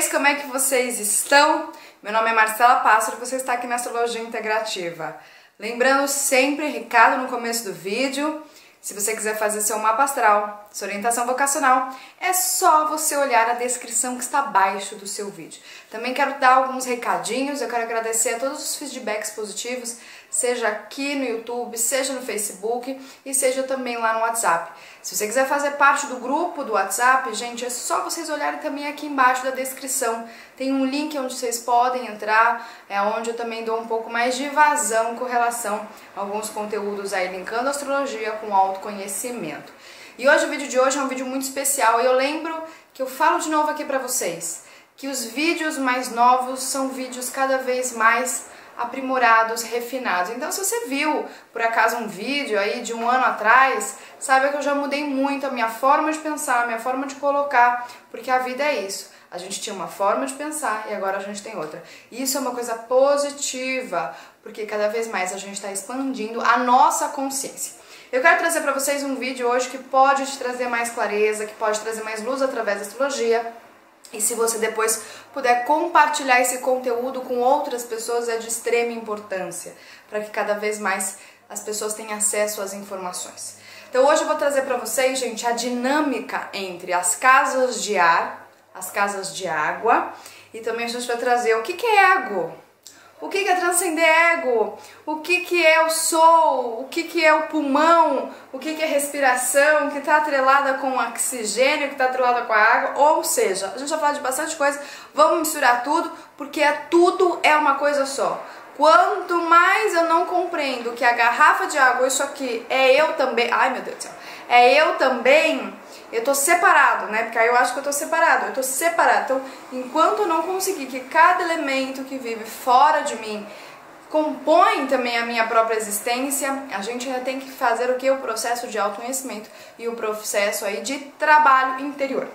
vocês, como é que vocês estão? Meu nome é Marcela Pássaro e você está aqui na Astrologia Integrativa. Lembrando sempre, recado no começo do vídeo, se você quiser fazer seu mapa astral, sua orientação vocacional, é só você olhar a descrição que está abaixo do seu vídeo. Também quero dar alguns recadinhos, eu quero agradecer a todos os feedbacks positivos, seja aqui no YouTube, seja no Facebook e seja também lá no WhatsApp. Se você quiser fazer parte do grupo do WhatsApp, gente, é só vocês olharem também aqui embaixo da descrição. Tem um link onde vocês podem entrar, é onde eu também dou um pouco mais de vazão com relação a alguns conteúdos aí linkando a astrologia com autoconhecimento. E hoje, o vídeo de hoje é um vídeo muito especial e eu lembro que eu falo de novo aqui pra vocês, que os vídeos mais novos são vídeos cada vez mais aprimorados, refinados. Então, se você viu, por acaso, um vídeo aí de um ano atrás, saiba que eu já mudei muito a minha forma de pensar, a minha forma de colocar, porque a vida é isso. A gente tinha uma forma de pensar e agora a gente tem outra. E isso é uma coisa positiva, porque cada vez mais a gente está expandindo a nossa consciência. Eu quero trazer para vocês um vídeo hoje que pode te trazer mais clareza, que pode trazer mais luz através da astrologia. E se você depois puder compartilhar esse conteúdo com outras pessoas, é de extrema importância, para que cada vez mais as pessoas tenham acesso às informações. Então hoje eu vou trazer para vocês, gente, a dinâmica entre as casas de ar, as casas de água, e também a gente vai trazer o que é ego, o que é transcender ego, o que é o sol, o que é o pulmão, o que é respiração, que está atrelada com o oxigênio, que está atrelada com a água, ou seja, a gente vai falar de bastante coisa, vamos misturar tudo, porque tudo é uma coisa só. Quanto mais eu não compreendo que a garrafa de água, isso aqui, é eu também, ai meu Deus do céu, é eu também, eu tô separado, né? Porque aí eu acho que eu tô separado, Então, enquanto eu não conseguir que cada elemento que vive fora de mim compõe também a minha própria existência, a gente ainda tem que fazer o que? O processo de autoconhecimento e o processo aí de trabalho interior.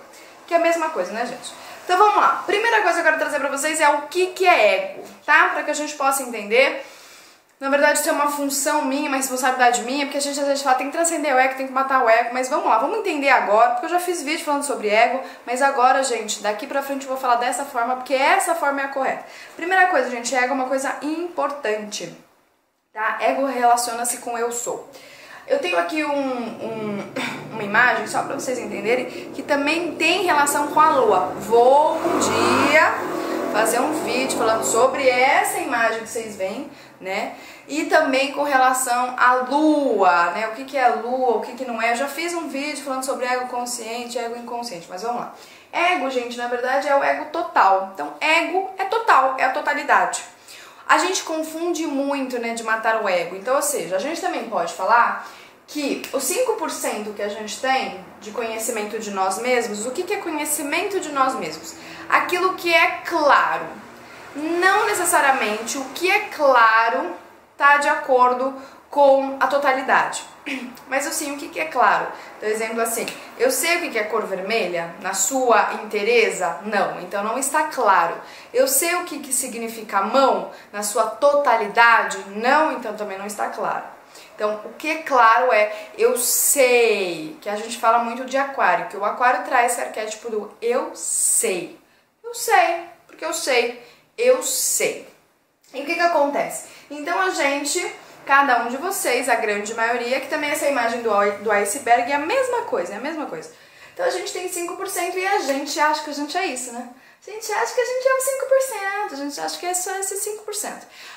Que é a mesma coisa, né, gente? Então vamos lá. Primeira coisa que eu quero trazer pra vocês é o que é ego, tá? Pra que a gente possa entender. Na verdade, isso é uma função minha, uma responsabilidade minha, porque a gente às vezes fala, tem que transcender o ego, tem que matar o ego, mas vamos lá, vamos entender agora, porque eu já fiz vídeo falando sobre ego, mas agora, gente, daqui pra frente eu vou falar dessa forma, porque essa forma é a correta. Primeira coisa, gente, ego é uma coisa importante, tá? Ego relaciona-se com eu sou. Eu tenho aqui uma imagem, só pra vocês entenderem, que também tem relação com a lua. Vou um dia fazer um vídeo falando sobre essa imagem que vocês veem, né? E também com relação à lua, né? O que é a lua, o que não é. Eu já fiz um vídeo falando sobre ego consciente, ego inconsciente, mas vamos lá. Ego, gente, na verdade é o ego total. Então, ego é total, é a totalidade. A gente confunde muito, né, de matar o ego. Então, ou seja, a gente também pode falar que os 5% que a gente tem de conhecimento de nós mesmos, o que é conhecimento de nós mesmos? Aquilo que é claro. Não necessariamente o que é claro está de acordo com a totalidade. Mas eu sei o que é claro. Por exemplo, assim, eu sei o que é cor vermelha na sua inteireza? Não, então não está claro. Eu sei o que significa mão na sua totalidade? Não, então também não está claro. Então, o que é claro é, eu sei, que a gente fala muito de aquário, que o aquário traz esse arquétipo do eu sei. Eu sei, porque eu sei. Eu sei. E o que acontece? Então a gente, cada um de vocês, a grande maioria, que também essa imagem do iceberg é a mesma coisa, Então a gente tem 5% e a gente acha que a gente é isso, né? A gente acha que a gente é o 5%, a gente acha que é só esse 5%.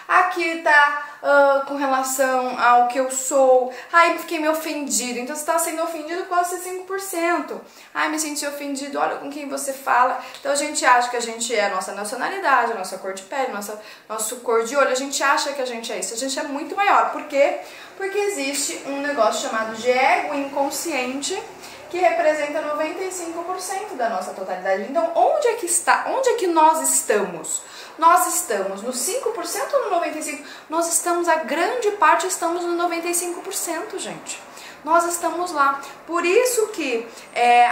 Aqui tá com relação ao que eu sou. Ai, fiquei meio ofendido. Então você tá sendo ofendido com esse 5%. Ai, me senti ofendido, olha com quem você fala. Então a gente acha que a gente é a nossa nacionalidade, a nossa cor de pele, nosso cor de olho. A gente acha que a gente é isso. A gente é muito maior. Por quê? Porque existe um negócio chamado de ego inconsciente, que representa 95% da nossa totalidade. Então, onde é que está? Onde é que nós estamos? Nós estamos no 5% ou no 95%? Nós estamos, a grande parte, estamos no 95%, gente. nós estamos lá. Por isso que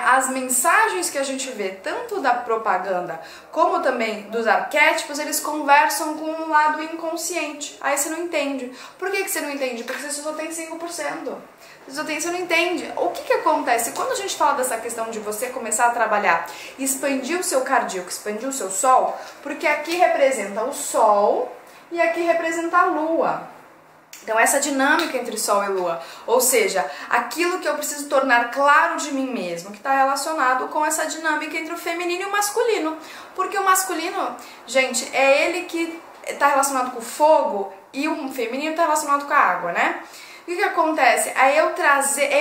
as mensagens que a gente vê, tanto da propaganda como também dos arquétipos, eles conversam com um lado inconsciente. Aí você não entende. Por que você não entende? Porque você só tem 5%. Você não entende. O que acontece? Quando a gente fala dessa questão de você começar a trabalhar, expandir o seu cardíaco, expandir o seu sol, porque aqui representa o sol e aqui representa a lua. Então essa dinâmica entre sol e lua, ou seja, aquilo que eu preciso tornar claro de mim mesmo, que está relacionado com essa dinâmica entre o feminino e o masculino. Porque o masculino, gente, é ele que está relacionado com o fogo e o feminino está relacionado com a água, né? O que acontece? É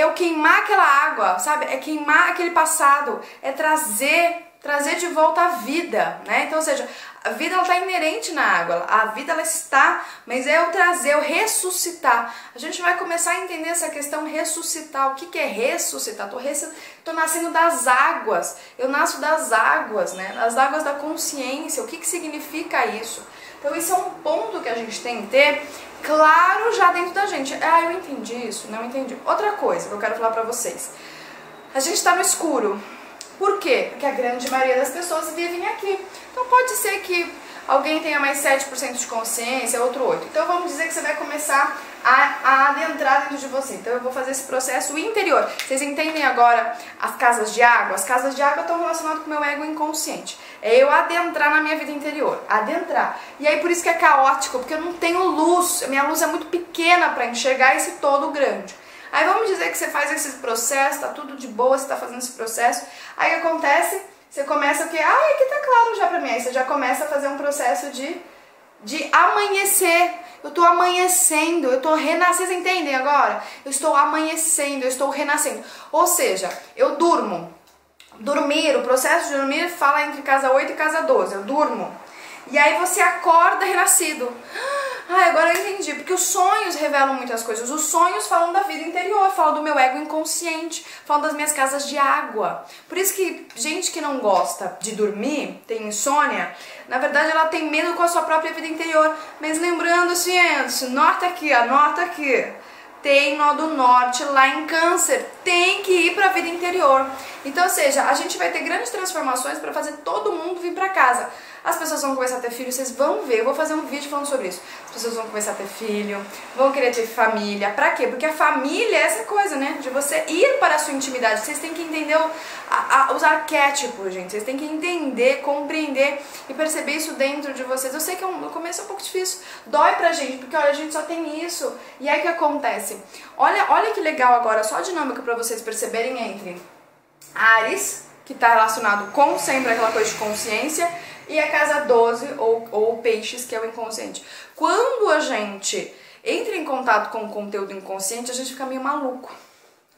eu queimar aquela água, sabe? É queimar aquele passado, é trazer de volta a vida, né? Então, ou seja, a vida ela está inerente na água, a vida ela está, mas é eu trazer, eu ressuscitar. A gente vai começar a entender essa questão ressuscitar. O que é ressuscitar? Tô nascendo das águas, eu nasço das águas, né? Das águas da consciência. O que significa isso? Então, esse é um ponto que a gente tem que ter claro já dentro da gente. Ah, eu entendi isso, não entendi. Outra coisa que eu quero falar pra vocês. A gente tá no escuro. Por quê? Porque a grande maioria das pessoas vivem aqui. Então pode ser que alguém tenha mais 7% de consciência, outro 8%. Então vamos dizer que você vai começar a adentrar dentro de você. Então eu vou fazer esse processo interior. Vocês entendem agora as casas de água? As casas de água estão relacionadas com o meu ego inconsciente. É eu adentrar na minha vida interior. Adentrar. E aí por isso que é caótico, porque eu não tenho luz. A minha luz é muito pequena para enxergar esse todo grande. Aí vamos dizer que você faz esse processo, tá tudo de boa, você tá fazendo esse processo. Aí o que acontece? Você começa o quê? Ah, aqui tá claro já pra mim. Aí você já começa a fazer um processo de amanhecer. Eu tô amanhecendo, eu tô renascendo. Vocês entendem agora? Eu estou amanhecendo, eu estou renascendo. Ou seja, eu durmo. Dormir, o processo de dormir fala entre casa 8 e casa 12. Eu durmo. E aí você acorda renascido. Ah, agora eu entendi, porque os sonhos revelam muitas coisas. Os sonhos falam da vida interior, falam do meu ego inconsciente, falam das minhas casas de água. Por isso que gente que não gosta de dormir, tem insônia, na verdade ela tem medo com a sua própria vida interior. Mas lembrando, ciência, anota aqui. Tem nó do norte lá em Câncer, tem que ir para a vida interior. Então, ou seja, a gente vai ter grandes transformações para fazer todo mundo vir para casa. As pessoas vão começar a ter filho, vocês vão ver, eu vou fazer um vídeo falando sobre isso. As pessoas vão começar a ter filho, vão querer ter família. Pra quê? Porque a família é essa coisa, né? De você ir para a sua intimidade. Vocês têm que entender os arquétipos, gente. Vocês têm que entender, compreender e perceber isso dentro de vocês. Eu sei que no começo é um pouco difícil, dói pra gente, porque olha, a gente só tem isso. E aí o que acontece? Olha que legal agora, só a dinâmica pra vocês perceberem entre Áries, que tá relacionado com sempre aquela coisa de consciência, e a casa 12, ou peixes, que é o inconsciente. Quando a gente entra em contato com o conteúdo inconsciente, a gente fica meio maluco.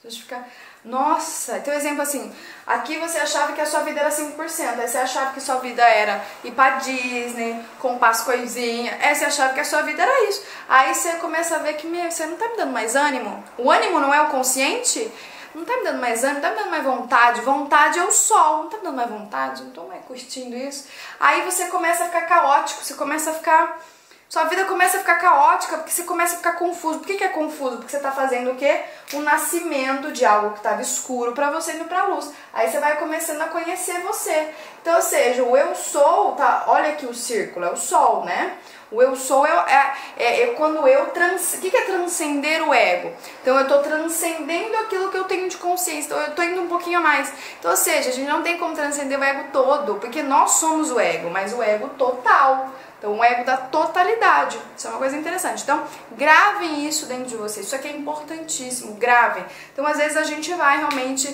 A gente fica, nossa, então exemplo assim, aqui você achava que a sua vida era 5%, aí você achava que a sua vida era ir pra Disney, comprar as coisinhas, aí você achava que a sua vida era isso. Aí você começa a ver que, você não tá me dando mais ânimo. O ânimo não é o consciente? Não tá me dando mais ânimo, não tá me dando mais vontade. Vontade é o sol, não tá me dando mais vontade, não tô mais curtindo isso. Aí você começa a ficar caótico, você começa a ficar... Sua vida começa a ficar caótica, porque você começa a ficar confuso. Por que é confuso? Porque você tá fazendo o quê? O nascimento de algo que estava escuro para você indo pra luz. Aí você vai começando a conhecer você. Então, ou seja, o eu sou, tá? Olha aqui o círculo, é o sol, né? O eu sou é quando eu... O que é transcender o ego? Então eu estou transcendendo aquilo que eu tenho de consciência. Então eu estou indo um pouquinho a mais. Então, ou seja, a gente não tem como transcender o ego todo, porque nós somos o ego, mas o ego total. Então o ego da totalidade. Isso é uma coisa interessante. Então gravem isso dentro de vocês. Isso aqui é importantíssimo. Gravem. Então às vezes a gente vai realmente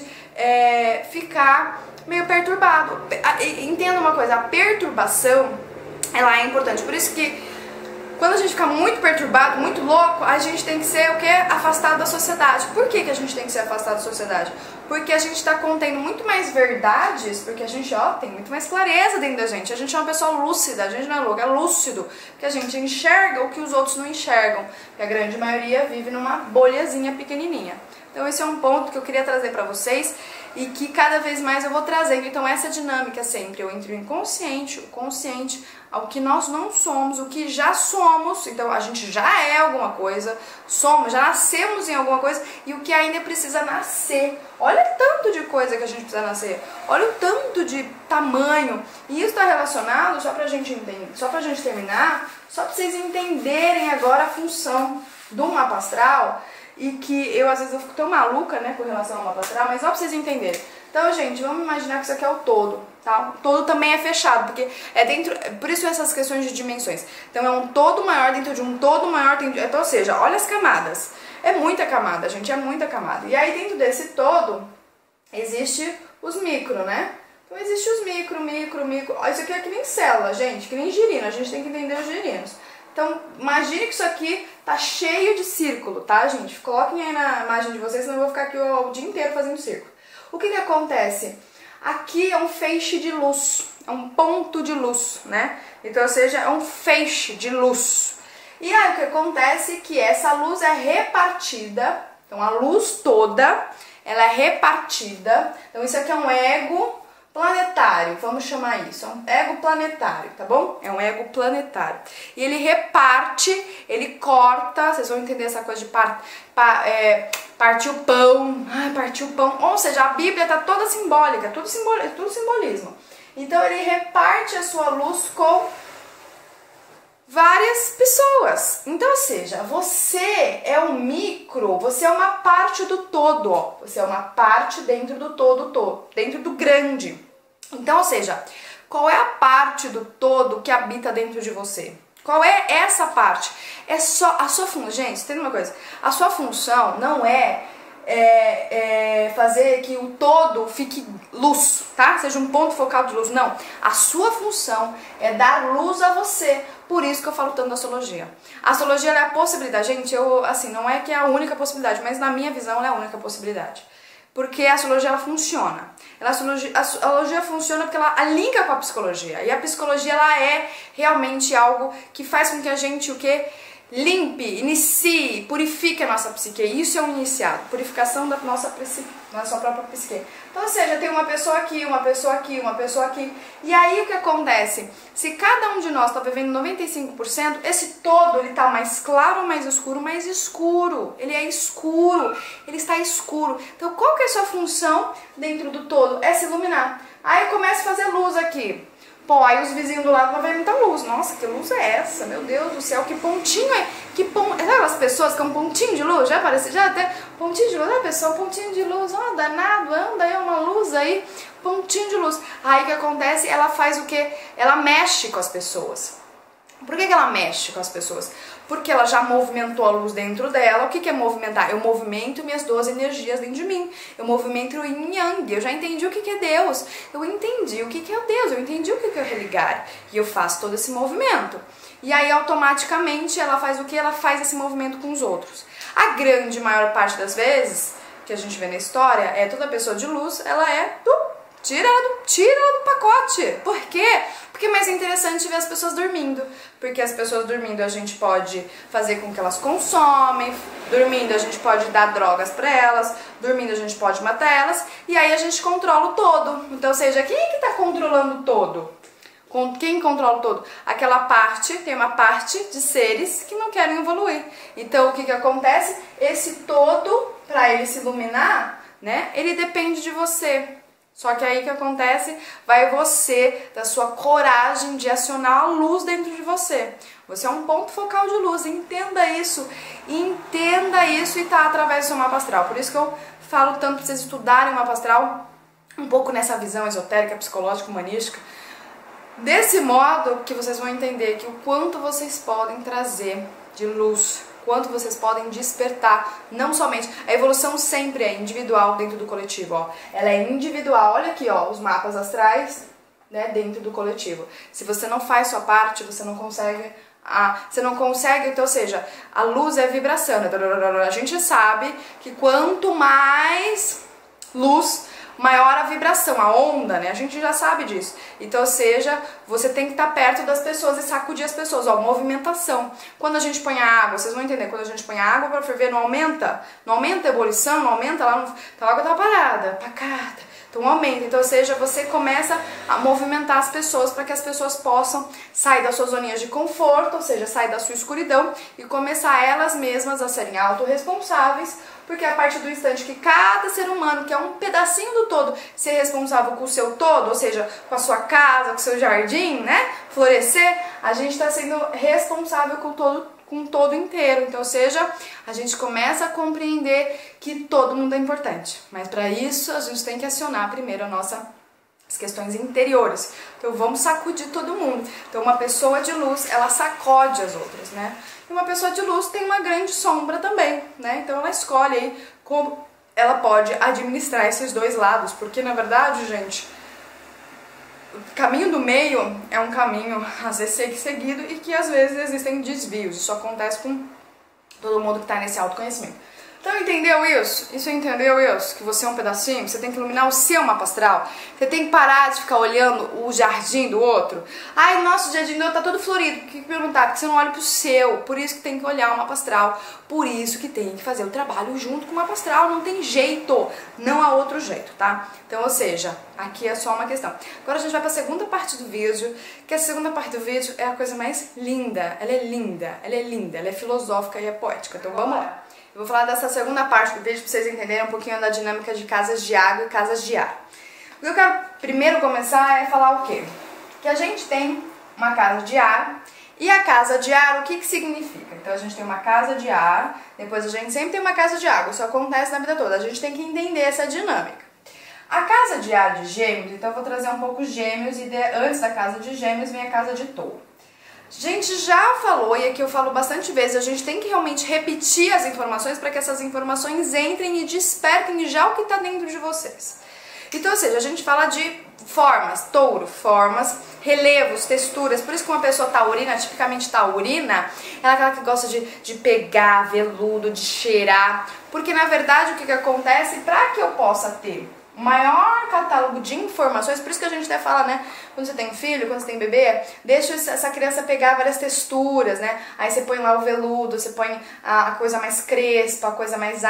ficar meio perturbado. Entenda uma coisa, a perturbação ela é importante. Por isso que quando a gente fica muito perturbado, muito louco, a gente tem que ser o quê? Afastado da sociedade. Por que a gente tem que ser afastado da sociedade? Porque a gente está contendo muito mais verdades, porque a gente, tem muito mais clareza dentro da gente. A gente é uma pessoa lúcida, a gente não é louco, é lúcido. Porque a gente enxerga o que os outros não enxergam. E a grande maioria vive numa bolhazinha pequenininha. Então esse é um ponto que eu queria trazer para vocês. e que cada vez mais eu vou trazendo. Então essa dinâmica sempre, eu entro em consciente, o consciente, ao que nós não somos, o que já somos, então a gente já é alguma coisa, somos, já nascemos em alguma coisa, e o que ainda precisa nascer. Olha o tanto de coisa que a gente precisa nascer, olha o tanto de tamanho, e isso está relacionado, só pra gente entender, só pra gente terminar, só pra vocês entenderem agora a função do mapa astral, e que eu às vezes eu fico tão maluca, né, com relação ao mapa astral, mas só pra vocês entenderem. Então, gente, vamos imaginar que isso aqui é o todo, tá? O todo também é fechado, porque é dentro, por isso essas questões de dimensões. Então é um todo maior dentro de um todo maior, então, ou seja, olha as camadas. É muita camada, gente, é muita camada. E aí dentro desse todo, existe os micro, né? Então existe os micro. Ó, isso aqui é que nem célula, gente, que nem girino, a gente tem que entender os girinos. Então, imagine que isso aqui tá cheio de círculo, tá, gente? Coloquem aí na imagem de vocês, senão eu vou ficar aqui o dia inteiro fazendo círculo. O que que acontece? Aqui é um feixe de luz, é um ponto de luz, né? Então, ou seja, é um feixe de luz. E aí o que acontece é que essa luz é repartida, então a luz toda, ela é repartida. Então isso aqui é um ego planetário, vamos chamar isso, é um ego planetário, tá bom? É um ego planetário. E ele reparte, ele corta, vocês vão entender essa coisa de partir o pão, partir o pão, ou seja, a Bíblia tá toda simbólica, tudo simbolismo. Então ele reparte a sua luz com várias pessoas. Então, ou seja, você é um micro, você é uma parte do todo, ó. Você é uma parte dentro do todo, dentro do grande. Então, ou seja, qual é a parte do todo que habita dentro de você? Qual é essa parte? É só a sua função. Gente, entenda uma coisa. A sua função não é fazer que o todo fique luz, tá? Seja um ponto focal de luz. Não. A sua função é dar luz a você. Por isso que eu falo tanto da astrologia. A astrologia ela é a possibilidade. Gente, assim, não é que é a única possibilidade, mas na minha visão ela é a única possibilidade. Porque a astrologia ela funciona. A astrologia funciona porque ela linka com a psicologia. E a psicologia ela é realmente algo que faz com que a gente o quê? Limpe, inicie, purifique a nossa psique. Isso é um iniciado, purificação da nossa própria psique. Então, ou seja, tem uma pessoa aqui, uma pessoa aqui, uma pessoa aqui. E aí o que acontece? Se cada um de nós está vivendo 95%, esse todo ele está mais claro ou mais escuro? Mais escuro. Ele é escuro, ele está escuro. Então, qual que é a sua função dentro do todo? É se iluminar. Aí eu começo a fazer luz aqui. Pô, aí os vizinhos do lado vão ver muita luz. Nossa, que luz é essa? Meu Deus do céu, que pontinho é? Sabe aquelas pessoas que é um pontinho de luz? Já apareceu? Já até pontinho de luz? Ah, pessoal, pontinho de luz. Ó, danado, anda aí uma luz aí. Pontinho de luz. Aí o que acontece? Ela faz o quê? Ela mexe com as pessoas. Por que ela mexe com as pessoas? Porque ela já movimentou a luz dentro dela. O que é movimentar? Eu movimento minhas 12 energias dentro de mim. Eu movimento o yin yang. Eu já entendi o que é Deus. Eu entendi o que é o Deus. Eu entendi o que é religar. E eu faço todo esse movimento. E aí, automaticamente, ela faz o que? Ela faz esse movimento com os outros. A grande maior parte das vezes que a gente vê na história é toda pessoa de luz, ela é tira ela do pacote. Por quê? Porque é mais interessante ver as pessoas dormindo. Porque as pessoas dormindo a gente pode fazer com que elas consomem, dormindo a gente pode dar drogas para elas, dormindo a gente pode matar elas, e aí a gente controla o todo. Então, ou seja, quem é que está controlando o todo? Quem controla o todo? Aquela parte, tem uma parte de seres que não querem evoluir. Então, o que acontece? Esse todo, para ele se iluminar, né, ele depende de você. Só que aí o que acontece? Vai você, da sua coragem de acionar a luz dentro de você. Você é um ponto focal de luz, entenda isso e tá através do seu mapa astral. Por isso que eu falo tanto para vocês estudarem o mapa astral, um pouco nessa visão esotérica, psicológica, humanística. Desse modo que vocês vão entender que o quanto vocês podem trazer de luz, quanto vocês podem despertar, não somente, a evolução sempre é individual dentro do coletivo, ó. Ela é individual, olha aqui, ó, os mapas astrais, né, dentro do coletivo. Se você não faz sua parte, você não consegue, então, ou seja, a luz é vibração, a gente sabe que quanto mais luz, maior a vibração, a onda, né? A gente já sabe disso. Então, ou seja, você tem que estar perto das pessoas e sacudir as pessoas, ó, movimentação. Quando a gente põe a água, vocês vão entender, quando a gente põe a água para ferver, não aumenta a ebulição, não aumenta lá, então a água tá parada, pacata. Então aumenta, então ou seja, você começa a movimentar as pessoas para que as pessoas possam sair das suas zoninhas de conforto, ou seja, sair da sua escuridão e começar elas mesmas a serem autorresponsáveis, porque a partir do instante que cada ser humano, que é um pedacinho do todo, ser responsável com o seu todo, ou seja, com a sua casa, com o seu jardim, né, florescer, a gente está sendo responsável com o todo inteiro. Então, ou seja, a gente começa a compreender que todo mundo é importante. Mas para isso, a gente tem que acionar primeiro as questões interiores. Então, vamos sacudir todo mundo. Então, uma pessoa de luz, ela sacode as outras, né? E uma pessoa de luz tem uma grande sombra também, né? Então, ela escolhe aí como ela pode administrar esses dois lados. Porque, na verdade, gente, o caminho do meio é um caminho, às vezes, seguido e que, às vezes, existem desvios. Isso acontece com todo mundo que está nesse autoconhecimento. Então, entendeu isso? Entendeu isso? Que você é um pedacinho, você tem que iluminar o seu mapa astral. Você tem que parar de ficar olhando o jardim do outro. Ai, nosso jardim do outro tá todo florido. Por que perguntar? Porque você não olha pro seu. Por isso que tem que olhar o mapa astral. Por isso que tem que fazer o trabalho junto com o mapa astral. Não tem jeito. Não há outro jeito, tá? Então, ou seja, aqui é só uma questão. Agora a gente vai para a segunda parte do vídeo, que a segunda parte do vídeo é a coisa mais linda. Ela é linda, ela é filosófica e é poética. Então, vamos lá. Eu vou falar dessa segunda parte do vídeo para vocês entenderem um pouquinho da dinâmica de casas de água e casas de ar. O que eu quero primeiro começar é falar o quê? Que a gente tem uma casa de ar, e a casa de ar, o que que significa? Então a gente tem uma casa de ar, depois a gente sempre tem uma casa de água, isso acontece na vida toda, a gente tem que entender essa dinâmica. A casa de ar de Gêmeos, então eu vou trazer um pouco Gêmeos, e antes da casa de Gêmeos vem a casa de Touro. A gente já falou, e aqui eu falo bastante vezes, a gente tem que realmente repetir as informações para que essas informações entrem e despertem já o que está dentro de vocês. Então, ou seja, a gente fala de formas, touro, formas, relevos, texturas. Por isso que uma pessoa taurina, tipicamente taurina, ela é aquela que gosta de pegar veludo, de cheirar. Porque, na verdade, o que acontece, para que eu possa ter o maior catálogo de informações, por isso que a gente até fala, né, quando você tem um filho, quando você tem bebê, deixa essa criança pegar várias texturas, né, aí você põe lá o veludo, você põe a coisa mais crespa, a coisa mais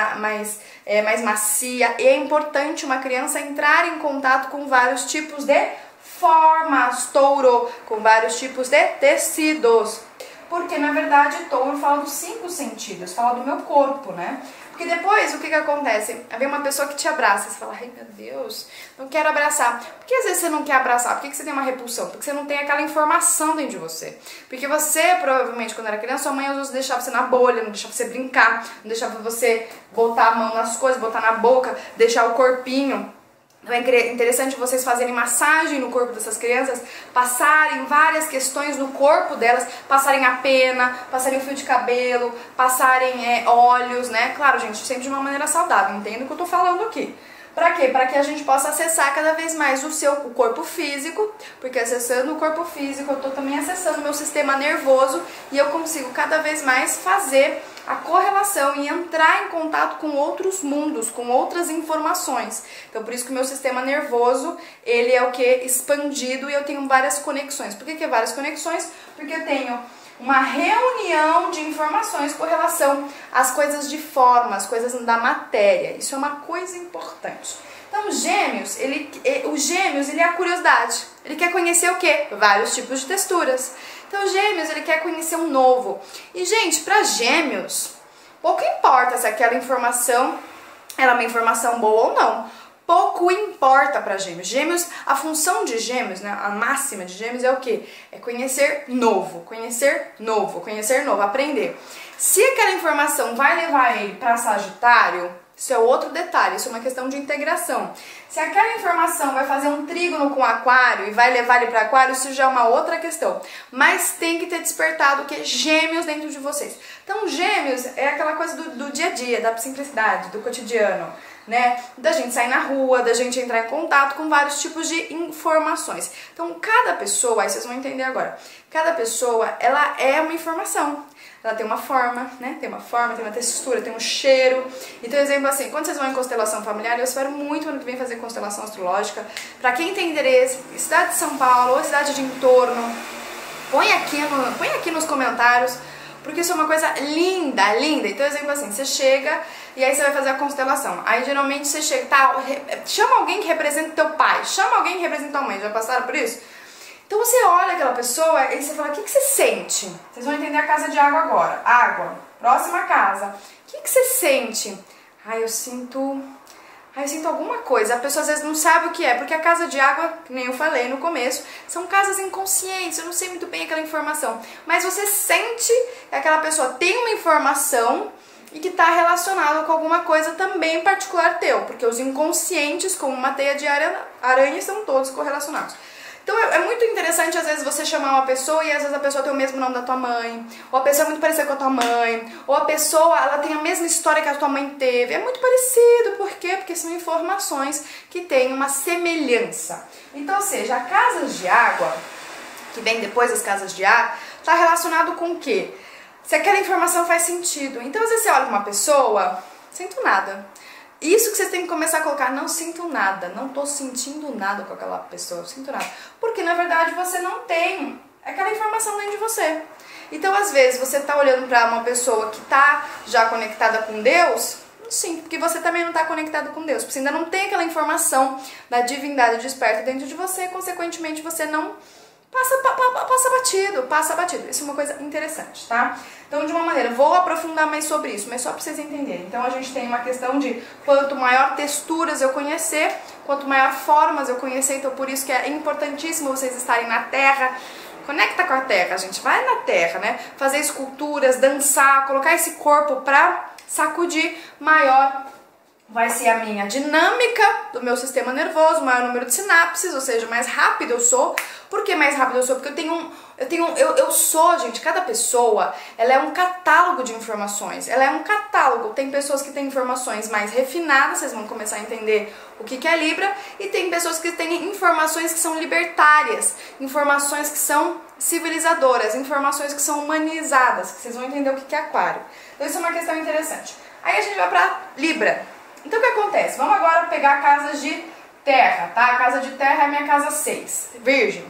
macia, e é importante uma criança entrar em contato com vários tipos de formas, touro, com vários tipos de tecidos, porque na verdade touro fala dos 5 sentidos, fala do meu corpo, né? Porque depois, o que que acontece? Vem uma pessoa que te abraça, você fala, ai meu Deus, não quero abraçar. Por que às vezes você não quer abraçar? Por que que você tem uma repulsão? Porque você não tem aquela informação dentro de você. Porque você, provavelmente, quando era criança, sua mãe às vezes deixava você na bolha, não deixava você brincar, não deixava você botar a mão nas coisas, botar na boca, deixar o corpinho. Então é interessante vocês fazerem massagem no corpo dessas crianças, passarem várias questões no corpo delas, passarem a pena, passarem o fio de cabelo, passarem óleos, né? Claro, gente, sempre de uma maneira saudável, entendo o que eu tô falando aqui. Pra quê? Para que a gente possa acessar cada vez mais o corpo físico, porque acessando o corpo físico eu tô também acessando o meu sistema nervoso e eu consigo cada vez mais fazer a correlação e entrar em contato com outros mundos, com outras informações. Então por isso que o meu sistema nervoso, ele é o que? Expandido, e eu tenho várias conexões. Por que várias conexões? Porque eu tenho uma reunião de informações com relação às coisas de forma, às coisas da matéria. Isso é uma coisa importante. Então, Gêmeos, o Gêmeos, ele é a curiosidade. Ele quer conhecer o quê? Vários tipos de texturas. Então, Gêmeos, ele quer conhecer um novo. E, gente, para Gêmeos, pouco importa se aquela informação ela é uma informação boa ou não. Pouco importa para Gêmeos. Gêmeos, a função de Gêmeos, né, a máxima de Gêmeos é o quê? É conhecer novo, aprender. Se aquela informação vai levar ele para Sagitário, isso é outro detalhe, isso é uma questão de integração. Se aquela informação vai fazer um trígono com Aquário e vai levar ele para Aquário, isso já é uma outra questão. Mas tem que ter despertado o que? Gêmeos dentro de vocês. Então, Gêmeos é aquela coisa do dia a dia, da simplicidade, do cotidiano, né? Da gente sair na rua, da gente entrar em contato com vários tipos de informações. Então, cada pessoa, aí vocês vão entender agora, cada pessoa, ela é uma informação. ela tem uma forma, né? Tem uma forma, tem uma textura, tem um cheiro. Então, exemplo assim, quando vocês vão em constelação familiar, eu espero muito ano que vem fazer constelação astrológica. Pra quem tem interesse, cidade de São Paulo ou cidade de entorno, põe aqui nos comentários, porque isso é uma coisa linda, linda. Então, exemplo assim, você chega e aí você vai fazer a constelação. Aí, geralmente, você chega, tá, chama alguém que representa teu pai, chama alguém que representa tua mãe. Já passaram por isso? Então, você olha aquela pessoa e você fala, o que você sente? Vocês vão entender a casa de água agora. Água, próxima casa. O que você sente? Eu sinto alguma coisa. A pessoa às vezes não sabe o que é, porque a casa de água, que nem eu falei no começo, são casas inconscientes, eu não sei muito bem aquela informação. Mas você sente que aquela pessoa tem uma informação e que está relacionada com alguma coisa também particular teu, porque os inconscientes, como uma teia de aranha, estão todos correlacionados. Então é muito interessante às vezes você chamar uma pessoa e às vezes a pessoa tem o mesmo nome da tua mãe, ou a pessoa é muito parecida com a tua mãe, ou a pessoa ela tem a mesma história que a tua mãe teve. É muito parecido, por quê? Porque são informações que têm uma semelhança. Então, ou seja, as casas de água, que vem depois das casas de ar, está relacionado com o quê? Se aquela informação faz sentido. Então, às vezes você olha para uma pessoa, sinto nada. Isso que vocês têm que começar a colocar, não sinto nada, não tô sentindo nada com aquela pessoa, eu sinto nada. Porque na verdade você não tem aquela informação dentro de você. Então às vezes você tá olhando para uma pessoa que tá já conectada com Deus, não sinto, porque você também não tá conectado com Deus. Porque você ainda não tem aquela informação da divindade desperta dentro de você, consequentemente você não passa batido. Isso é uma coisa interessante, tá? Então, de uma maneira, vou aprofundar mais sobre isso, mas só pra vocês entenderem. Então, a gente tem uma questão de quanto maior texturas eu conhecer, quanto maior formas eu conhecer, então por isso que é importantíssimo vocês estarem na Terra. Conecta com a Terra, gente, vai na Terra, né? Fazer esculturas, dançar, colocar esse corpo pra sacudir, maior vai ser a minha dinâmica do meu sistema nervoso, maior número de sinapses, ou seja, mais rápido eu sou. Por que mais rápido eu sou? Porque eu sou, gente, cada pessoa, ela é um catálogo de informações, ela é um catálogo. Tem pessoas que têm informações mais refinadas, vocês vão começar a entender o que é Libra, e tem pessoas que têm informações que são libertárias, informações que são civilizadoras, informações que são humanizadas, que vocês vão entender o que é Aquário. Então isso é uma questão interessante. Aí a gente vai pra Libra. Então o que acontece? Vamos agora pegar casas de terra, tá? A casa de terra é a minha casa 6, Virgem.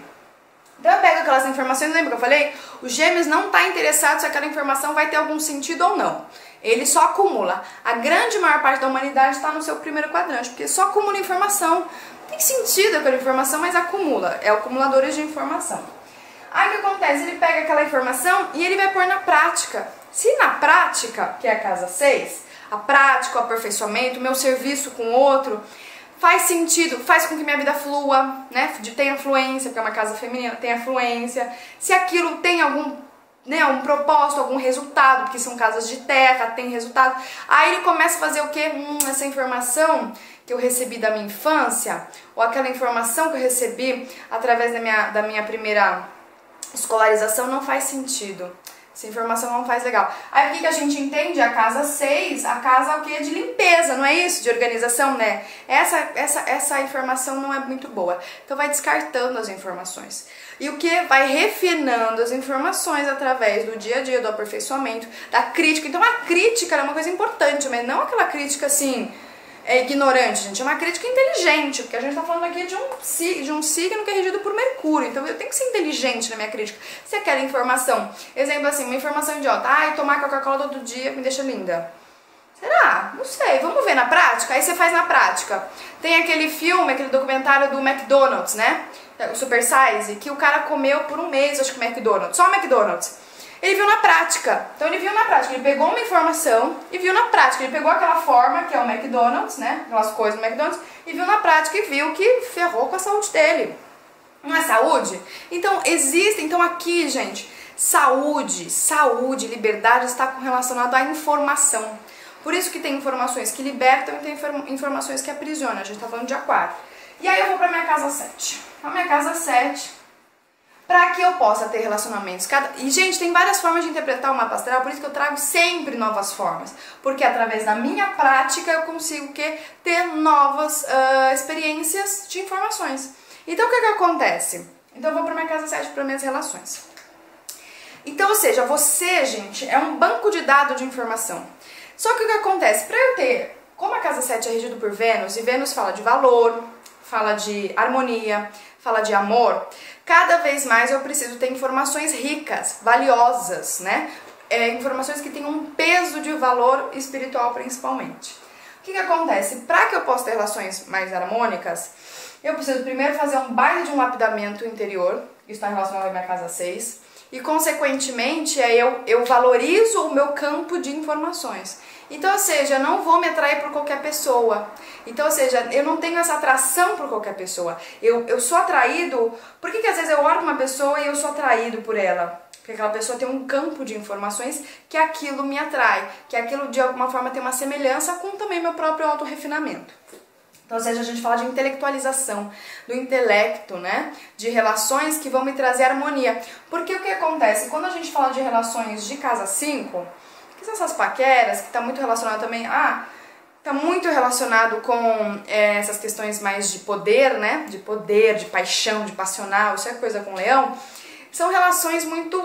Então eu pego aquelas informações, lembra que eu falei? O Gêmeos não está interessado se aquela informação vai ter algum sentido ou não. Ele só acumula. A grande maior parte da humanidade está no seu primeiro quadrante, porque só acumula informação. Não tem sentido aquela informação, mas acumula. É acumuladores de informação. Aí o que acontece? Ele pega aquela informação e ele vai pôr na prática. Se na prática, que é a casa 6, a prática, o aperfeiçoamento, o meu serviço com o outro, faz sentido, faz com que minha vida flua, né? Tenha fluência, porque é uma casa feminina, tenha fluência. Se aquilo tem algum, né, um propósito, algum resultado, porque são casas de terra, tem resultado. Aí ele começa a fazer o quê? Essa informação que eu recebi da minha infância, ou aquela informação que eu recebi através da minha primeira escolarização não faz sentido. Essa informação não faz legal. Aí o que a gente entende? A casa 6, a casa o quê? De limpeza, não é isso? De organização, né? Essa informação não é muito boa. Então vai descartando as informações. E o que? Vai refinando as informações através do dia a dia, do aperfeiçoamento, da crítica. Então a crítica é uma coisa importante, mas não aquela crítica assim, ignorante, gente. É uma crítica inteligente, porque a gente tá falando aqui de um signo que é regido por Mercúrio. Então eu tenho que ser inteligente na minha crítica. Se aquela informação, exemplo assim, uma informação idiota, tomar Coca-Cola todo dia me deixa linda. Será? Não sei, vamos ver na prática? Aí você faz na prática. Tem aquele filme, aquele documentário do McDonald's, né? O Super Size, que o cara comeu por um mês, acho que o McDonald's, só o McDonald's. Ele viu na prática. Então ele viu na prática, ele pegou uma informação e viu na prática. Ele pegou aquela forma, que é o McDonald's, né? Aquelas coisas do McDonald's, e viu na prática e viu que ferrou com a saúde dele. Não é saúde? Então então aqui, gente, saúde, liberdade está relacionado à informação. Por isso que tem informações que libertam e tem informações que aprisionam. A gente tá falando de Aquário. E aí eu vou pra minha casa 7. A minha casa 7... para que eu possa ter relacionamentos. E, gente, tem várias formas de interpretar o mapa astral, por isso que eu trago sempre novas formas. Porque através da minha prática eu consigo ter novas experiências de informações. Então, o que acontece? Então, eu vou para minha casa 7 para minhas relações. Então, ou seja, você, gente, é um banco de dados de informação. Só que o que acontece? Para eu ter, como a casa 7 é regido por Vênus, e Vênus fala de valor, fala de harmonia, fala de amor, cada vez mais eu preciso ter informações ricas, valiosas, né? Informações que tenham um peso de valor espiritual principalmente. O que acontece? Para que eu possa ter relações mais harmônicas, eu preciso primeiro fazer um baile de um lapidamento interior, isso está relacionado à minha casa 6, e consequentemente eu valorizo o meu campo de informações. Então, ou seja, eu não vou me atrair por qualquer pessoa. Então, ou seja, eu não tenho essa atração por qualquer pessoa. Eu sou atraído... Por que às vezes eu olho uma pessoa e eu sou atraído por ela? Porque aquela pessoa tem um campo de informações que aquilo me atrai, que aquilo de alguma forma tem uma semelhança com também meu próprio autorrefinamento. Então, ou seja, a gente fala de intelectualização, do intelecto, né? De relações que vão me trazer harmonia. Porque o que acontece? Quando a gente fala de relações de casa 5, que são essas paqueras, que está muito relacionado também tá muito relacionado com essas questões mais de poder, né? De poder, de paixão, de passional, isso é coisa com leão. São relações muito...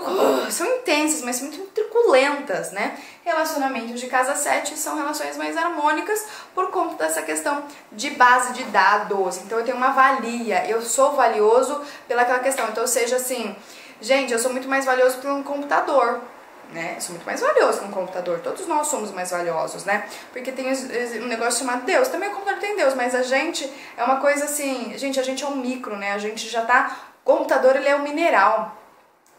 são intensas, mas muito truculentas, né? Relacionamentos de casa 7 são relações mais harmônicas por conta dessa questão de base de dados. Então eu tenho uma valia, eu sou valioso pelaquela questão. Então, ou seja, assim, gente, eu sou muito mais valioso que um computador, né? Eu sou muito mais valioso que um computador. Todos nós somos mais valiosos, né? Porque tem um negócio chamado Deus. Também o computador tem Deus, mas a gente é uma coisa assim... Gente, a gente é um micro, né? A gente já tá... O computador, ele é um mineral.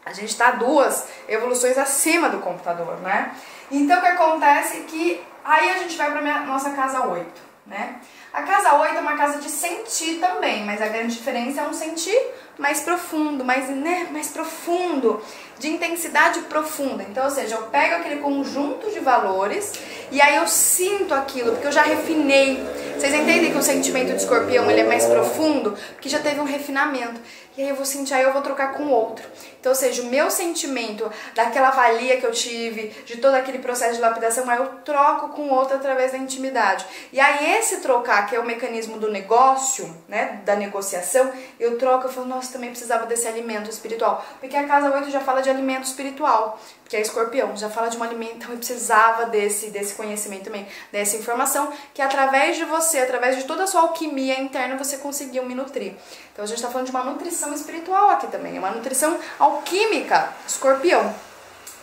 A gente tá 2 evoluções acima do computador, né? Então, o que acontece é que aí a gente vai pra nossa casa 8, né? A casa 8 é uma casa de sentir também, mas a grande diferença é um sentir mais profundo, mais profundo, de intensidade profunda. Então, ou seja, eu pego aquele conjunto de valores e aí eu sinto aquilo, porque eu já refinei. Vocês entendem que o sentimento de escorpião ele é mais profundo? Porque já teve um refinamento. E aí eu vou sentir, aí eu vou trocar com outro. Então, ou seja, o meu sentimento daquela valia que eu tive, de todo aquele processo de lapidação, aí eu troco com outro através da intimidade. E aí esse trocar, que é o mecanismo do negócio, né, da negociação, eu troco, eu falo, nossa, também precisava desse alimento espiritual. Porque a casa 8 já fala de alimento espiritual, que é escorpião, já fala de um alimento, então eu precisava desse conhecimento também, dessa informação, que através de você, através de toda a sua alquimia interna, você conseguiu me nutrir. Então a gente está falando de uma nutrição espiritual aqui também, é uma nutrição alquímica, escorpião.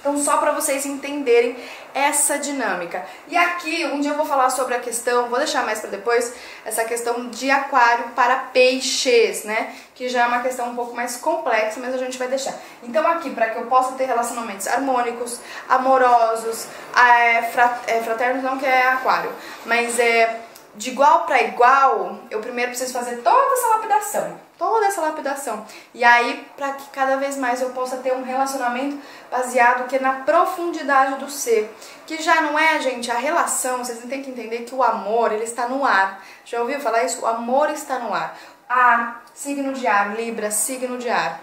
Então, só para vocês entenderem essa dinâmica. E aqui, um dia eu vou falar sobre a questão, vou deixar mais para depois, essa questão de aquário para peixes, né? Que já é uma questão um pouco mais complexa, mas a gente vai deixar. Então, aqui, para que eu possa ter relacionamentos harmônicos, amorosos, fraternos não, que é aquário, mas de igual para igual, eu primeiro preciso fazer toda essa lapidação. E aí, para que cada vez mais eu possa ter um relacionamento baseado que é na profundidade do ser. Que já não é, gente, a relação, vocês têm que entender que o amor, ele está no ar. Já ouviu falar isso? O amor está no ar. Ar, signo de ar, Libra, signo de ar.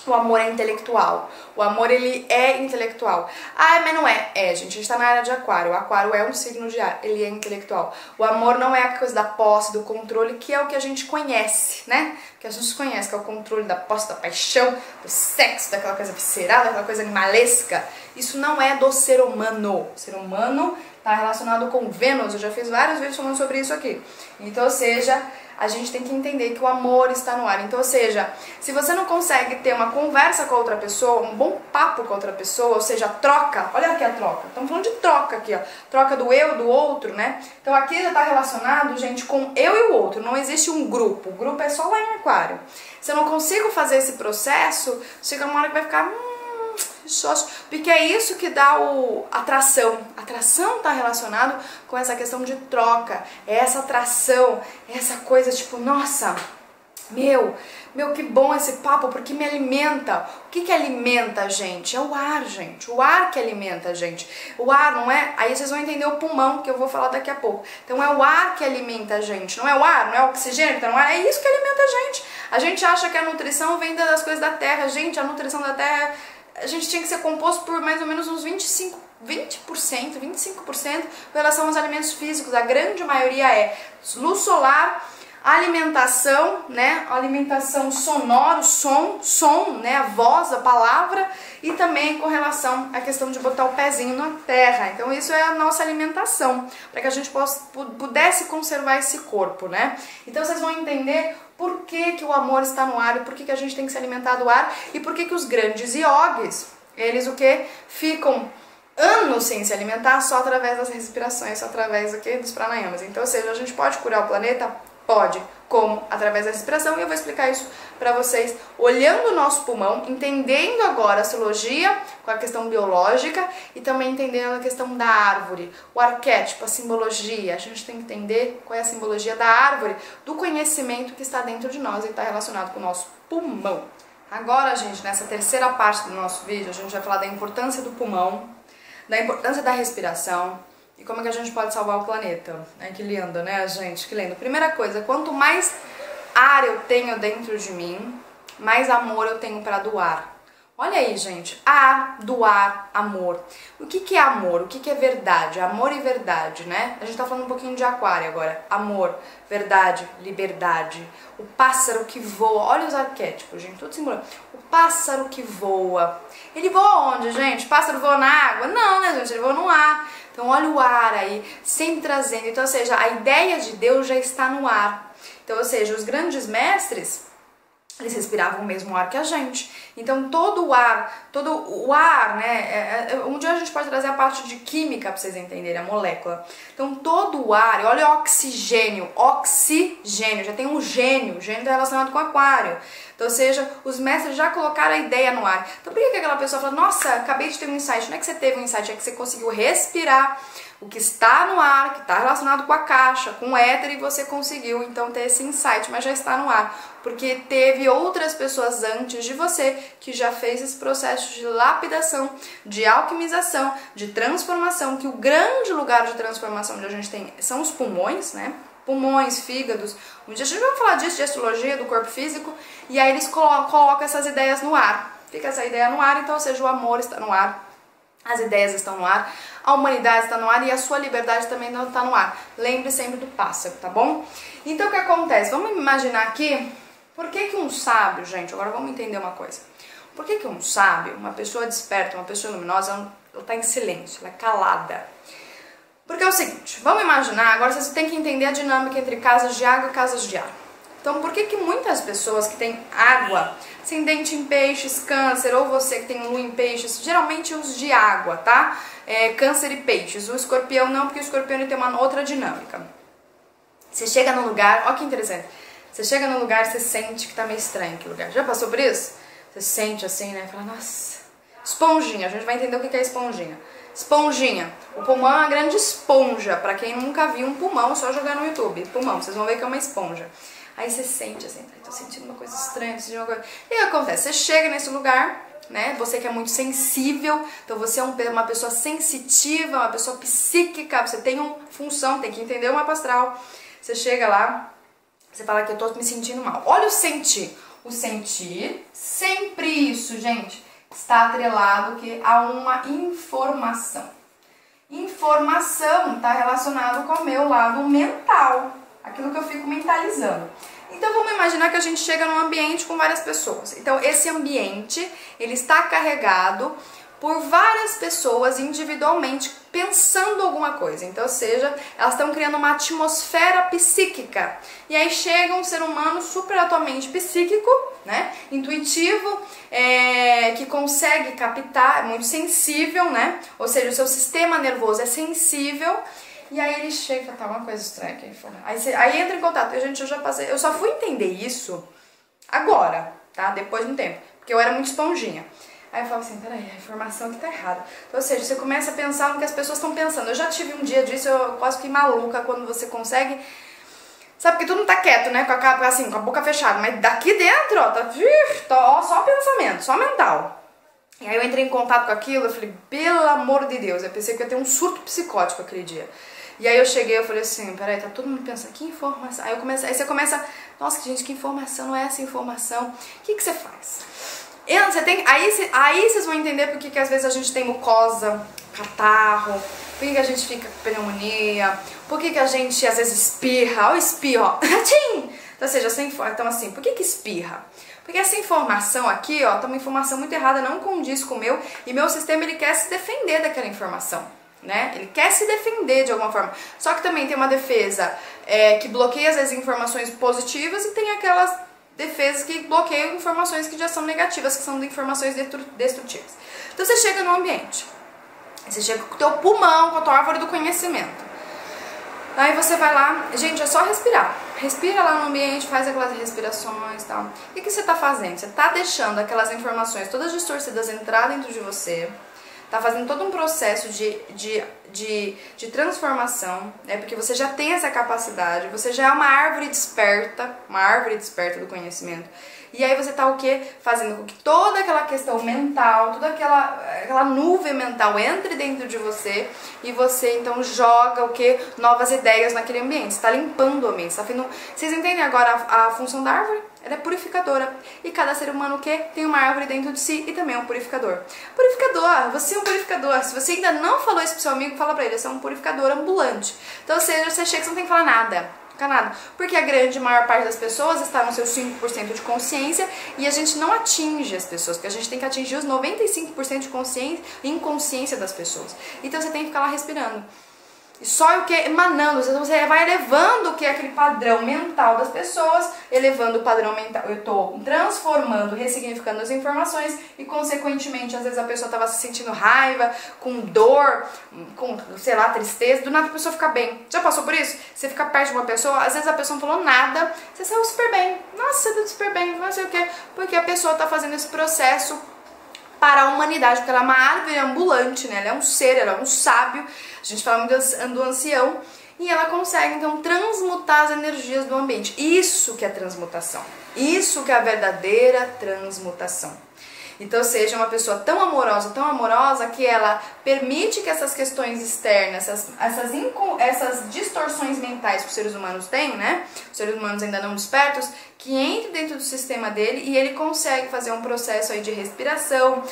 O amor é intelectual. O amor, ele é intelectual. Ah, mas não é. Gente, a gente tá na área de aquário. O aquário é um signo de ar. Ele é intelectual. O amor não é a coisa da posse, do controle, que é o que a gente conhece, né? Que a gente conhece, que é o controle da posse, da paixão, do sexo, daquela coisa visceral, daquela coisa animalesca. Isso não é do ser humano. O ser humano tá relacionado com Vênus. Eu já fiz vários vídeos falando sobre isso aqui. Então, ou seja... A gente tem que entender que o amor está no ar. Então, ou seja, se você não consegue ter uma conversa com a outra pessoa, um bom papo com a outra pessoa, ou seja, troca, olha aqui a troca, estamos falando de troca aqui, ó, troca do eu, do outro, né? Então aqui já está relacionado, gente, com eu e o outro, não existe um grupo, o grupo é só lá em aquário. Se eu não consigo fazer esse processo, chega uma hora que vai ficar... porque é isso que dá atração. Atração está relacionado com essa questão de troca. É essa atração, essa coisa tipo, nossa, meu, que bom esse papo, porque me alimenta. O que alimenta a gente? É o ar, gente. O ar que alimenta a gente. O ar não é... Aí vocês vão entender o pulmão, que eu vou falar daqui a pouco. Então é o ar que alimenta a gente. Não é o ar, não é o oxigênio que tá no ar. É isso que alimenta a gente. A gente acha que a nutrição vem das coisas da terra. Gente, a nutrição da terra... A gente tinha que ser composto por mais ou menos uns 25% em relação aos alimentos físicos. A grande maioria é luz solar, A alimentação, né? A alimentação sonora, o som, né? A voz, a palavra, e também com relação à questão de botar o pezinho na terra. Então isso é a nossa alimentação, para que a gente pudesse conservar esse corpo, né? Então vocês vão entender por que o amor está no ar, e por que a gente tem que se alimentar do ar, e por que os grandes yogis, eles o que? Ficam anos sem se alimentar só através das respirações, só através do que? Dos pranayamas. Então, ou seja, a gente pode curar o planeta? Pode. Como? Através da respiração, e eu vou explicar isso para vocês, olhando o nosso pulmão, entendendo agora a ciologia com a questão biológica e também entendendo a questão da árvore, o arquétipo, a simbologia. A gente tem que entender qual é a simbologia da árvore, do conhecimento que está dentro de nós e está relacionado com o nosso pulmão. Agora, gente, nessa terceira parte do nosso vídeo, a gente vai falar da importância do pulmão, da importância da respiração e como é que a gente pode salvar o planeta. Que lindo, né, gente? Que lindo. Primeira coisa, quanto mais ar eu tenho dentro de mim, mais amor eu tenho para doar. Olha aí, gente. Ar, doar, amor. O que é amor? O que é verdade? Amor e verdade, né? A gente tá falando um pouquinho de aquário agora. Amor, verdade, liberdade. O pássaro que voa. Olha os arquétipos, gente. Tudo simulando. O pássaro que voa. Ele voa onde, gente? O pássaro voa na água? Não, né, gente? Ele voa no ar. Então, olha o ar aí, sempre trazendo. Então, ou seja, a ideia de Deus já está no ar. Então, ou seja, os grandes mestres, eles respiravam o mesmo ar que a gente. Então todo o ar, né? Um dia a gente pode trazer a parte de química para vocês entenderem, a molécula. Então todo o ar, olha o oxigênio, já tem um gênio, o gênio está relacionado com aquário. Então, ou seja, os mestres já colocaram a ideia no ar. Então por que aquela pessoa fala, nossa, acabei de ter um insight? Não é que você teve um insight, é que você conseguiu respirar o que está no ar, que está relacionado com a caixa, com o éter, e você conseguiu então ter esse insight, mas já está no ar, porque teve outras pessoas antes de você que já fez esse processo de lapidação, de alquimização, de transformação, que o grande lugar de transformação que a gente tem são os pulmões, né? Pulmões, fígados. Um dia a gente vai falar disso, de astrologia, do corpo físico, e aí eles colocam essas ideias no ar. Fica essa ideia no ar, então, ou seja, o amor está no ar, as ideias estão no ar, a humanidade está no ar e a sua liberdade também não está no ar. Lembre sempre do pássaro, tá bom? Então o que acontece? Vamos imaginar aqui, por que um sábio, gente, agora vamos entender uma coisa. Por que um sábio, uma pessoa desperta, uma pessoa luminosa, ela está em silêncio, ela é calada? Porque é o seguinte, vamos imaginar, agora você tem que entender a dinâmica entre casas de água e casas de ar. Então, por que muitas pessoas que têm água, ascendente em peixes, câncer, ou você que tem lua em peixes, geralmente os de água, tá? Câncer e peixes. O escorpião não, porque o escorpião ele tem uma outra dinâmica. Você chega num lugar, ó que interessante, você chega num lugar e você sente que tá meio estranho aquele lugar. Já passou por isso? Você sente assim, né? Fala, nossa, esponjinha, a gente vai entender o que é esponjinha. Esponjinha. O pulmão é uma grande esponja. Pra quem nunca viu um pulmão, só jogar no YouTube. Pulmão, vocês vão ver que é uma esponja. Aí você sente assim, tô sentindo uma coisa estranha, sentindo uma coisa... E o que acontece? Você chega nesse lugar, né? Você que é muito sensível, então você é uma pessoa sensitiva, uma pessoa psíquica, você tem uma função, tem que entender o mapa astral. Você chega lá, você fala que eu tô me sentindo mal. Olha o sentir. O sentir, sempre isso, gente, está atrelado a uma informação. Informação está relacionado com o meu lado mental, aquilo que eu fico mentalizando. Então vamos imaginar que a gente chega num ambiente com várias pessoas. Então esse ambiente, ele está carregado por várias pessoas individualmente pensando alguma coisa. Então, ou seja, elas estão criando uma atmosfera psíquica. E aí chega um ser humano super atualmente psíquico, né? Intuitivo, que consegue captar, é muito sensível, né? Ou seja, o seu sistema nervoso é sensível. E aí ele chega e fala, tá, uma coisa estranha aqui. Aí entra em contato. Gente, eu só fui entender isso agora, tá? Depois de um tempo. Porque eu era muito esponjinha. Aí eu falo assim, peraí, a informação aqui tá errada. Então, ou seja, você começa a pensar no que as pessoas estão pensando. Eu já tive um dia disso, eu quase fiquei maluca quando você consegue... Sabe, porque tu não tá quieto, né? Com a boca fechada. Mas daqui dentro, ó, ó, só pensamento, só mental. E aí eu entrei em contato com aquilo, eu falei, pelo amor de Deus. Eu pensei que eu ia ter um surto psicótico aquele dia. E aí eu cheguei, eu falei assim, peraí, tá todo mundo pensando, que informação? Aí você começa, nossa, gente, que informação, não é essa informação. O que você faz? Aí vocês vão entender por que às vezes a gente tem mucosa, catarro, por que a gente fica com pneumonia, por que a gente às vezes espirra, ó, espirra, ó, tchim! Então, ou seja, então assim, por que espirra? Porque essa informação aqui, ó, tá uma informação muito errada, não condiz com o meu, e meu sistema ele quer se defender daquela informação, né? Ele quer se defender de alguma forma. Só que também tem uma defesa que bloqueia às vezes informações positivas e tem aquelas defesas que bloqueiam informações que já são negativas, que são informações destrutivas. Então você chega no ambiente, você chega com o teu pulmão, com a tua árvore do conhecimento. Aí você vai lá, gente, é só respirar. Respira lá no ambiente, faz aquelas respirações e tal. O que você está fazendo? Você está deixando aquelas informações todas distorcidas entrar dentro de você. Tá fazendo todo um processo de transformação, né? Porque você já tem essa capacidade, você já é uma árvore desperta do conhecimento. E aí você tá o quê? Fazendo com que toda aquela questão mental, toda aquela nuvem mental entre dentro de você e você então joga o quê? Novas ideias naquele ambiente. Você tá limpando o ambiente, você tá fazendo... Vocês entendem agora a função da árvore? Ela é purificadora. E cada ser humano o quê? Tem uma árvore dentro de si e também é um purificador. Purificador, você é um purificador. Se você ainda não falou isso pro seu amigo, fala pra ele, você é um purificador ambulante. Então, ou seja, você chega, você não tem que falar nada. Nada. Porque a grande maior parte das pessoas está no seu 5% de consciência e a gente não atinge as pessoas, porque a gente tem que atingir os 95% de consciência e inconsciência das pessoas. Então você tem que ficar lá respirando. E só o que? Emanando. Você vai elevando o que é aquele padrão mental das pessoas, elevando o padrão mental. Eu estou transformando, ressignificando as informações e, consequentemente, às vezes a pessoa estava se sentindo raiva, com dor, com, sei lá, tristeza. Do nada a pessoa fica bem. Já passou por isso? Você fica perto de uma pessoa, às vezes a pessoa não falou nada, você saiu super bem. Nossa, você deu super bem, não sei o quê. Porque a pessoa está fazendo esse processo para a humanidade, porque ela é uma árvore ambulante, né? Ela é um ser, ela é um sábio, a gente fala muito do ancião, e ela consegue então transmutar as energias do ambiente. Isso que é transmutação, isso que é a verdadeira transmutação. Então seja uma pessoa tão amorosa que ela permite que essas questões externas, essas distorções mentais que os seres humanos têm, né? Os seres humanos ainda não despertos, que entre dentro do sistema dele e ele consegue fazer um processo aí de respiração,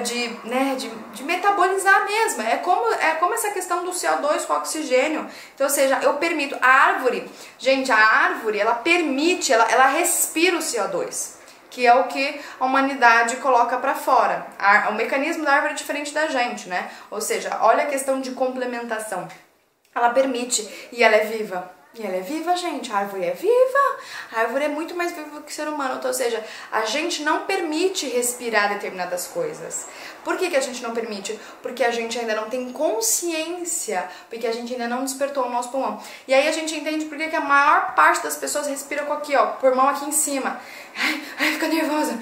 de metabolizar mesmo. É como essa questão do CO2 com o oxigênio. Então, ou seja, eu permito, a árvore, gente, a árvore, ela permite, ela respira o CO2. Que é o que a humanidade coloca para fora. O mecanismo da árvore é diferente da gente, né? Ou seja, olha a questão de complementação. Ela permite e ela é viva. E ela é viva, gente. A árvore é viva. A árvore é muito mais viva que o ser humano. Então, ou seja, a gente não permite respirar determinadas coisas. Por que a gente não permite? Porque a gente ainda não tem consciência. Porque a gente ainda não despertou o nosso pulmão. E aí a gente entende por que a maior parte das pessoas respira com aqui, ó, pulmão aqui em cima. Ai, fica nervosa.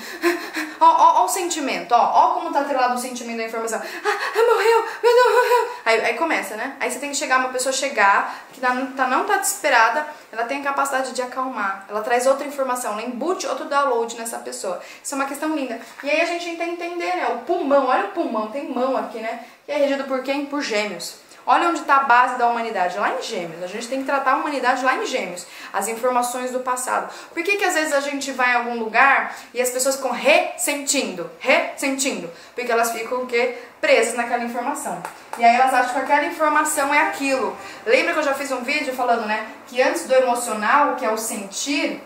Ó o sentimento, ó como tá atrelado o sentimento da informação. Morreu, meu Deus, morreu. Aí começa, né? Aí você tem que chegar, uma pessoa chegar, que não tá desesperada, ela tem a capacidade de acalmar. Ela traz outra informação, ela embute outro download nessa pessoa. Isso é uma questão linda. E aí a gente tem que entender, né? O pulmão, olha o pulmão, tem mão aqui, né? Que é regido por quem? Por Gêmeos. Olha onde está a base da humanidade, lá em Gêmeos. A gente tem que tratar a humanidade lá em Gêmeos. As informações do passado. Por que às vezes a gente vai em algum lugar e as pessoas ficam ressentindo? Porque elas ficam o quê? Presas naquela informação. E aí elas acham que aquela informação é aquilo. Lembra que eu já fiz um vídeo falando, né? Que antes do emocional, que é o sentir,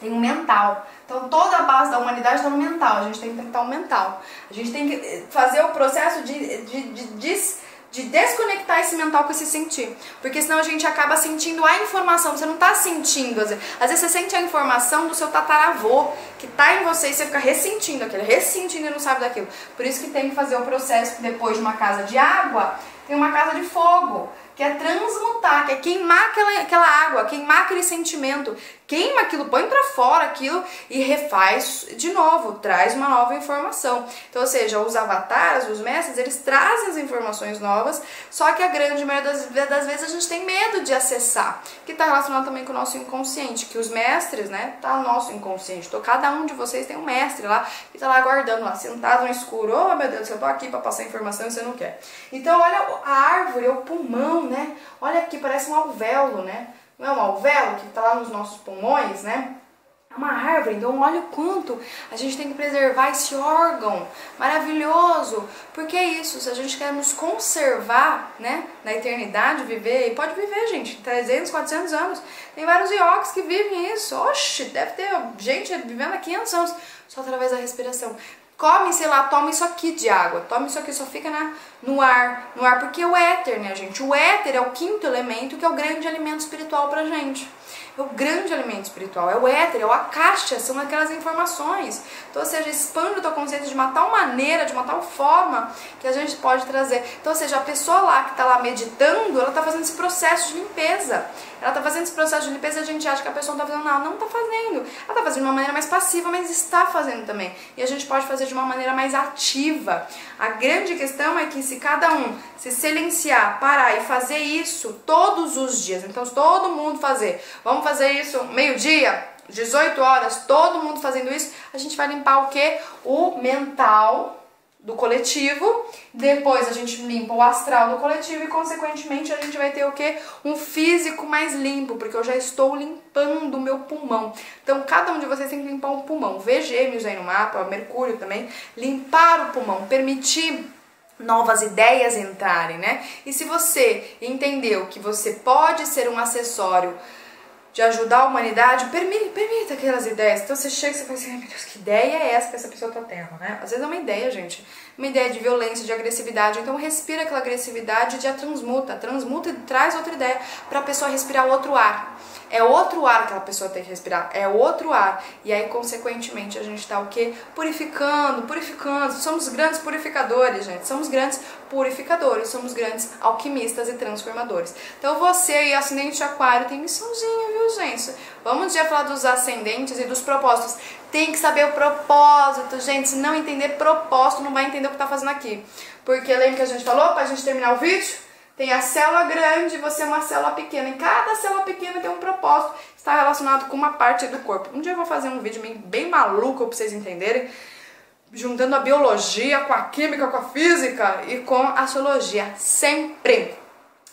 tem o mental. Então toda a base da humanidade está no mental. A gente tem que tratar o mental. A gente tem que fazer o processo de desconectar esse mental com esse sentir. Porque senão a gente acaba sentindo a informação. Você não está sentindo. Às vezes você sente a informação do seu tataravô que está em você e você fica ressentindo aquilo. Ressentindo e não sabe daquilo. Por isso que tem que fazer o processo que depois de uma casa de água, tem uma casa de fogo. Que é transmutar, que é queimar aquela água, queimar aquele sentimento. Queima aquilo, põe pra fora aquilo e refaz de novo, traz uma nova informação. Então, ou seja, os avatares, os mestres, eles trazem as informações novas, só que a grande maioria das vezes a gente tem medo de acessar, que está relacionado também com o nosso inconsciente, que os mestres, né, tá no nosso inconsciente. Então, cada um de vocês tem um mestre lá, que tá lá guardando, lá, sentado no escuro. Oh, meu Deus, eu tô aqui para passar informação e você não quer. Então, olha a árvore, é o pulmão, né? Olha aqui, parece um alvéolo, né? Não é um alvéolo que está lá nos nossos pulmões, né? uma árvore. Então olha o quanto a gente tem que preservar esse órgão maravilhoso. Porque é isso, se a gente quer nos conservar, né, na eternidade, viver, e pode viver, gente, 300, 400 anos. Tem vários ioques que vivem isso. Oxe, deve ter gente vivendo há 500 anos só através da respiração. Come, sei lá, toma isso aqui de água, toma isso aqui, só fica no ar, porque o éter, né, gente? O éter é o quinto elemento, que é o grande alimento espiritual pra gente. É o grande alimento espiritual, é o éter, é o akasha, são aquelas informações. Então, ou seja, expande a tua consciência de uma tal maneira, de uma tal forma, que a gente pode trazer. Então, ou seja, a pessoa lá que está lá meditando, ela está fazendo esse processo de limpeza. Ela está fazendo esse processo de limpeza e a gente acha que a pessoa não está fazendo nada. Não está fazendo. Ela está fazendo de uma maneira mais passiva, mas está fazendo também. E a gente pode fazer de uma maneira mais ativa. A grande questão é que se cada um se silenciar, parar e fazer isso todos os dias, então se todo mundo fazer, vamos fazer isso meio-dia, 18 horas, todo mundo fazendo isso, a gente vai limpar o quê? O mental do coletivo, depois a gente limpa o astral do coletivo e consequentemente a gente vai ter o quê? Um físico mais limpo, porque eu já estou limpando o meu pulmão. Então cada um de vocês tem que limpar um pulmão. Vê Gêmeos aí no mapa, Mercúrio também, limpar o pulmão, permitir novas ideias entrarem, né? E se você entendeu que você pode ser um acessório de ajudar a humanidade, permita aquelas ideias. Então você chega e você fala assim, ai meu Deus, que ideia é essa que essa pessoa tá tendo, né? Às vezes é uma ideia, gente, uma ideia de violência, de agressividade. Então respira aquela agressividade e já transmuta e traz outra ideia pra pessoa respirar outro ar. É outro ar que aquela pessoa tem que respirar, é outro ar. E aí, consequentemente, a gente tá o quê? Purificando. Somos grandes purificadores, gente. Somos grandes purificadores, somos grandes alquimistas e transformadores. Então você aí, ascendente de aquário, tem missãozinha, viu, gente? Vamos um dia falar dos ascendentes e dos propósitos. Tem que saber o propósito, gente. Se não entender propósito, não vai entender o que tá fazendo aqui. Porque lembra que a gente falou, pra gente terminar o vídeo? Tem a célula grande e você é uma célula pequena. Em cada célula pequena tem um propósito. Está relacionado com uma parte do corpo. Um dia eu vou fazer um vídeo bem maluco para vocês entenderem. Juntando a biologia com a química, com a física e com a astrologia. Sempre.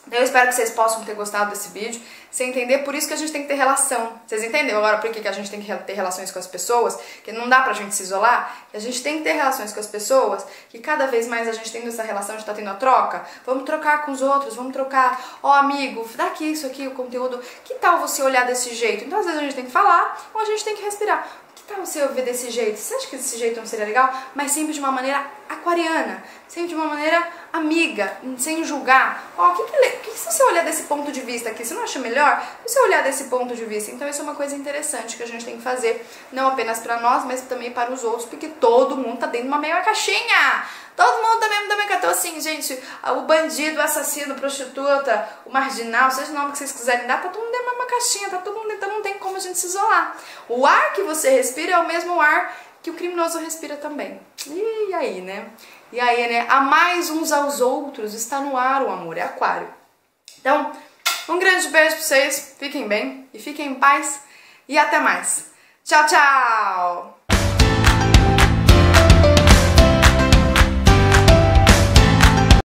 Então eu espero que vocês possam ter gostado desse vídeo. Você entender, por isso que a gente tem que ter relação. Vocês entenderam agora por que a gente tem que ter relações com as pessoas? Que não dá pra gente se isolar? Que a gente tem que ter relações com as pessoas. Que cada vez mais a gente tendo essa relação, a gente tá tendo a troca. Vamos trocar com os outros, vamos trocar. Ó, amigo, dá aqui isso aqui, o conteúdo. Que tal você olhar desse jeito? Então às vezes a gente tem que falar ou a gente tem que respirar. Que tal você ouvir desse jeito? Você acha que desse jeito não seria legal? Mas sempre de uma maneira aquariana, sempre de uma maneira amiga, sem julgar. Ó, que se você olhar desse ponto de vista aqui, você não acha melhor? Se você olhar desse ponto de vista, então isso é uma coisa interessante que a gente tem que fazer, não apenas para nós, mas também para os outros, porque todo mundo tá dentro de uma mesma caixinha. Todo mundo tá dentro da mesma caixinha. Então assim, gente, o bandido, o assassino, a prostituta, o marginal, seja o nome que vocês quiserem dar, tá todo mundo dentro da mesma caixinha, tá todo mundo dentro, então não tem como a gente se isolar. O ar que você respira é o mesmo ar que o criminoso respira também. E aí, né? E aí, né? Amais uns aos outros, está no ar o amor, é aquário. Então, um grande beijo pra vocês, fiquem bem e fiquem em paz e até mais. Tchau, tchau!